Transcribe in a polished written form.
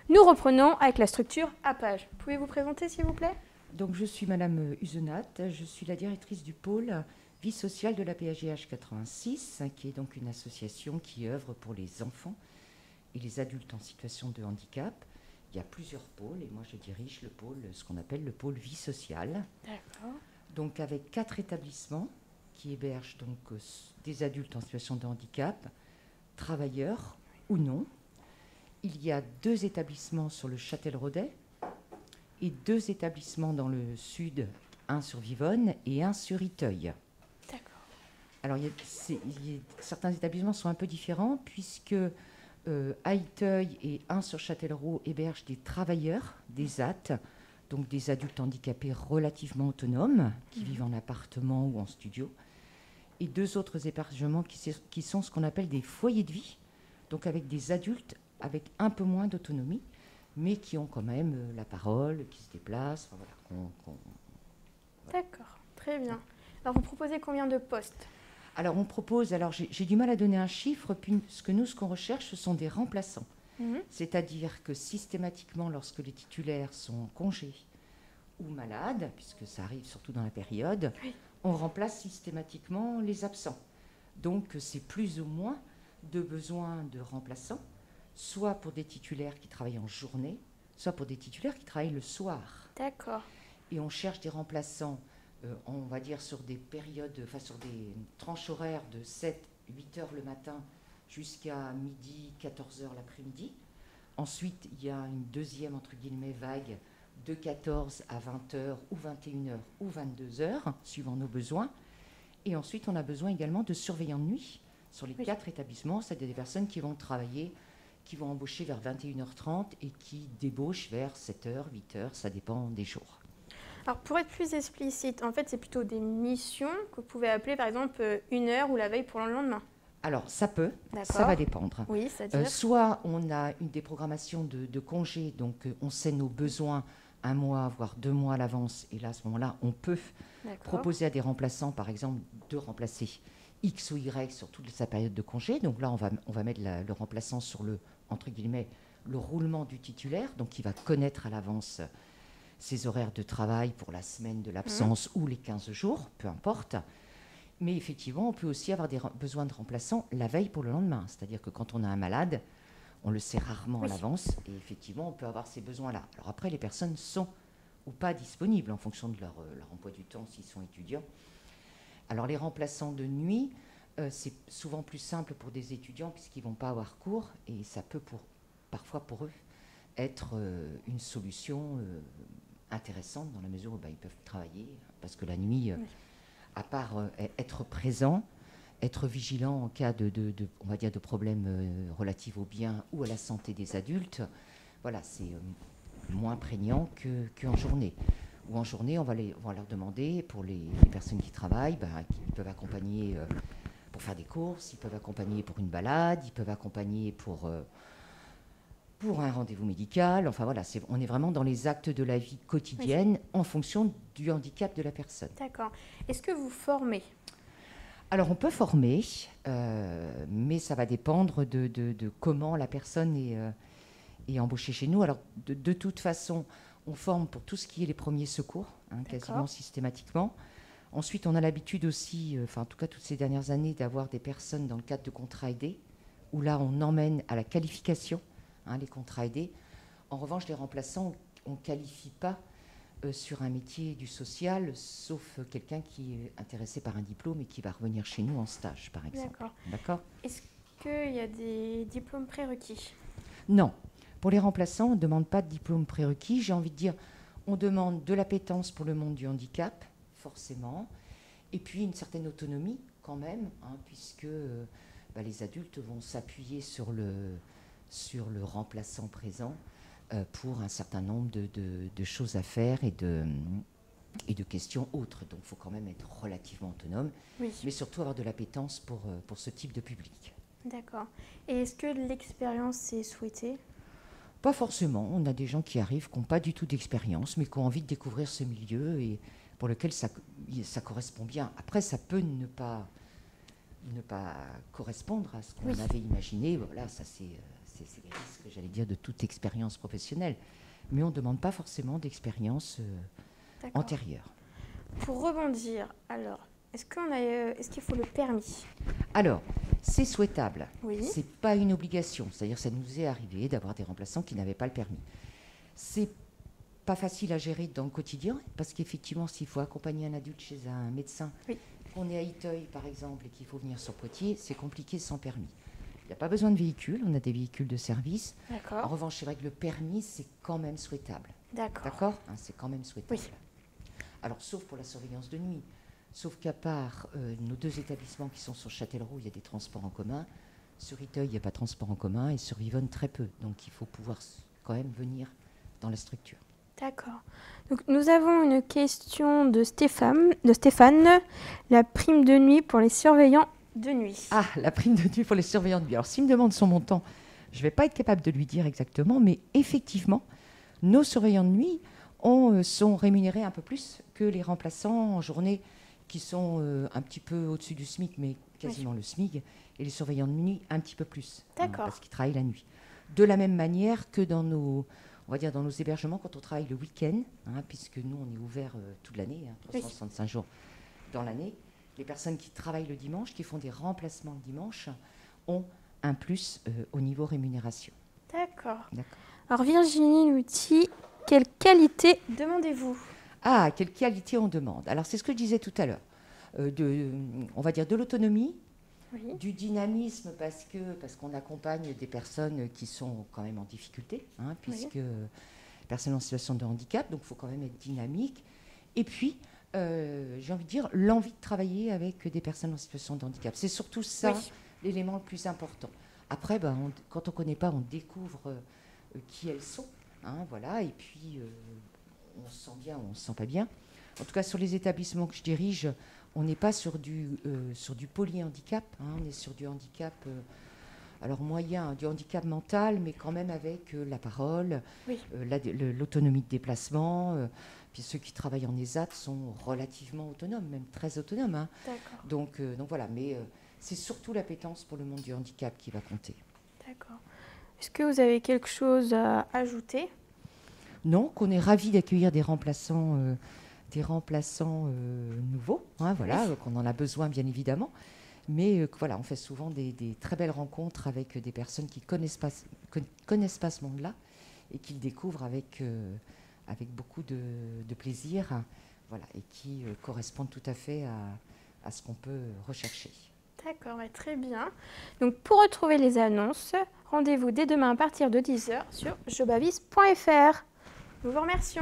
Nous reprenons avec la structure APAGE. Pouvez-vous présenter s'il vous plaît? Donc je suis Madame Usenat, je suis la directrice du pôle vie sociale de la PAGH 86, qui est donc une association qui œuvre pour les enfants et les adultes en situation de handicap. Il y a plusieurs pôles et moi je dirige le pôle, ce qu'on appelle le pôle vie sociale. D'accord. Donc avec 4 établissements qui hébergent donc des adultes en situation de handicap, travailleurs ou non. Il y a 2 établissements sur le Châtel-Rodet et 2 établissements dans le sud, un sur Vivonne et un sur Iteuil. D'accord. Alors certains établissements sont un peu différents puisque à Iteuil et un sur Châtellerault hébergent des travailleurs, des AT, donc des adultes handicapés relativement autonomes qui vivent en appartement ou en studio, et 2 autres hébergements qui sont ce qu'on appelle des foyers de vie, donc avec des adultes avec un peu moins d'autonomie, mais qui ont quand même la parole, qui se déplacent. Enfin, voilà, voilà. D'accord, très bien. Alors vous proposez combien de postes? Alors on propose, j'ai du mal à donner un chiffre, puisque nous ce qu'on recherche ce sont des remplaçants. C'est-à-dire que systématiquement lorsque les titulaires sont en congé ou malades, puisque ça arrive surtout dans la période, on remplace systématiquement les absents. Donc c'est plus ou moins de besoin de remplaçants, soit pour des titulaires qui travaillent en journée, soit pour des titulaires qui travaillent le soir. D'accord. Et on cherche des remplaçants, on va dire sur des périodes, enfin sur des tranches horaires de 7-8 heures le matin jusqu'à midi, 14 heures l'après-midi. Ensuite, il y a une deuxième, entre guillemets, vague de 14 à 20 heures ou 21 heures ou 22 heures, suivant nos besoins. Et ensuite, on a besoin également de surveillants de nuit sur les 4 établissements, c'est-à-dire des personnes qui vont travailler, qui vont embaucher vers 21h30 et qui débauchent vers 7h, 8h, ça dépend des jours. Alors pour être plus explicite, en fait c'est plutôt des missions que vous pouvez appeler par exemple 1 heure ou la veille pour le lendemain. Alors ça peut, ça va dépendre. Oui, c'est-à-dire soit on a une déprogrammation de congés, donc on sait nos besoins 1 mois, voire 2 mois à l'avance, et là à ce moment-là on peut proposer à des remplaçants par exemple de remplacer X ou Y sur toute sa période de congé. Donc là on va mettre le remplaçant sur le, entre guillemets, le roulement du titulaire, donc il va connaître à l'avance ses horaires de travail pour la semaine de l'absence ou les 15 jours, peu importe. Mais effectivement, on peut aussi avoir besoin de remplaçants la veille pour le lendemain. C'est-à-dire que quand on a un malade, on le sait rarement à l'avance et effectivement, on peut avoir ces besoins-là. Alors après, les personnes sont ou pas disponibles en fonction de leur emploi du temps s'ils sont étudiants. Alors les remplaçants de nuit, c'est souvent plus simple pour des étudiants puisqu'ils ne vont pas avoir cours et ça peut parfois pour eux être une solution intéressante dans la mesure où ils peuvent travailler parce que la nuit, à part être présent, être vigilant en cas on va dire de problèmes relatifs aux biens ou à la santé des adultes, voilà, c'est moins prégnant qu'en journée. Ou en journée, on va leur demander, pour les personnes qui travaillent, qu'ils peuvent accompagner pour faire des courses, ils peuvent accompagner pour une balade, ils peuvent accompagner pour un rendez-vous médical. Enfin voilà, on est vraiment dans les actes de la vie quotidienne en fonction du handicap de la personne. D'accord. Est-ce que vous formez ? Alors on peut former, mais ça va dépendre de comment la personne est embauchée chez nous. Alors de toute façon, on forme pour tout ce qui est les premiers secours, quasiment systématiquement. Ensuite, on a l'habitude aussi, en tout cas toutes ces dernières années, d'avoir des personnes dans le cadre de contrats aidés, où là on emmène à la qualification les contrats aidés. En revanche, les remplaçants, on ne qualifie pas sur un métier du social, sauf quelqu'un qui est intéressé par un diplôme et qui va revenir chez nous en stage, par exemple. D'accord. Est-ce qu'il y a des diplômes prérequis ? Non. Pour les remplaçants, on ne demande pas de diplôme prérequis. J'ai envie de dire, on demande de l'appétence pour le monde du handicap, forcément, et puis une certaine autonomie quand même, puisque les adultes vont s'appuyer sur le remplaçant présent pour un certain nombre de choses à faire et de questions autres. Donc il faut quand même être relativement autonome, mais surtout avoir de l'appétence pour ce type de public. D'accord. Et est-ce que l'expérience est souhaitée ? Pas forcément. On a des gens qui arrivent, qui n'ont pas du tout d'expérience, mais qui ont envie de découvrir ce milieu et pour lequel ça correspond bien. Après, ça peut ne pas correspondre à ce qu'on avait imaginé. Voilà, ça c'est c'est les risques, j'allais dire, de toute expérience professionnelle. Mais on ne demande pas forcément d'expérience antérieure. Pour rebondir, alors, est-ce qu'il faut le permis? Alors, c'est souhaitable. Oui. Ce n'est pas une obligation. C'est-à-dire, ça nous est arrivé d'avoir des remplaçants qui n'avaient pas le permis. C'est pas facile à gérer dans le quotidien, parce qu'effectivement, s'il faut accompagner un adulte chez un médecin, oui. qu'on est à Iteuil, par exemple, et qu'il faut venir sur Poitiers, c'est compliqué sans permis. Il n'y a pas besoin de véhicule, on a des véhicules de service. D'accord. En revanche, c'est vrai que le permis, c'est quand même souhaitable. D'accord. C'est quand même souhaitable. Oui. Alors, sauf pour la surveillance de nuit. Sauf qu'à part nos 2 établissements qui sont sur Châtellerault, il y a des transports en commun. Sur Iteuil, il n'y a pas de transport en commun. Et sur Yvonne, très peu. Donc, il faut pouvoir quand même venir dans la structure. D'accord. Donc, nous avons une question de Stéphane. La prime de nuit pour les surveillants de nuit. Ah, la prime de nuit pour les surveillants de nuit. Alors, s'il me demande son montant, je ne vais pas être capable de lui dire exactement, mais effectivement, nos surveillants de nuit sont rémunérés un peu plus que les remplaçants en journée qui sont un petit peu au-dessus du SMIC, mais quasiment le SMIC, et les surveillants de nuit un petit peu plus, parce qu'ils travaillent la nuit. De la même manière que dans nos hébergements, quand on travaille le week-end, puisque nous, on est ouvert toute l'année, 365 jours dans l'année, les personnes qui travaillent le dimanche, qui font des remplacements le dimanche, ont un plus au niveau rémunération. D'accord. Alors Virginie nous dit, quelle qualité demandez-vous? Ah, quelle qualité on demande? Alors c'est ce que je disais tout à l'heure. On va dire de l'autonomie, du dynamisme, parce qu'on accompagne des personnes qui sont quand même en difficulté, puisque personnes en situation de handicap, donc il faut quand même être dynamique. Et puis, j'ai envie de dire, l'envie de travailler avec des personnes en situation de handicap. C'est surtout ça l'élément le plus important. Après, quand on ne connaît pas, on découvre qui elles sont. Voilà, et puis on se sent bien ou on ne se sent pas bien. En tout cas, sur les établissements que je dirige, on n'est pas sur du polyhandicap, on est sur du handicap alors moyen, du handicap mental, mais quand même avec la parole, l'autonomie de déplacement. Puis ceux qui travaillent en ESAT sont relativement autonomes, même très autonomes. Donc voilà, mais c'est surtout l'appétence pour le monde du handicap qui va compter. D'accord. Est-ce que vous avez quelque chose à ajouter? Non, qu'on est ravis d'accueillir des remplaçants nouveaux, qu'on en a besoin bien évidemment, mais on fait souvent des très belles rencontres avec des personnes qui connaissent pas ce monde-là et qui le découvrent avec beaucoup de plaisir, et qui correspondent tout à fait à ce qu'on peut rechercher. D'accord, très bien. Donc pour retrouver les annonces, rendez-vous dès demain à partir de 10h sur jobavis.fr. Nous vous remercions.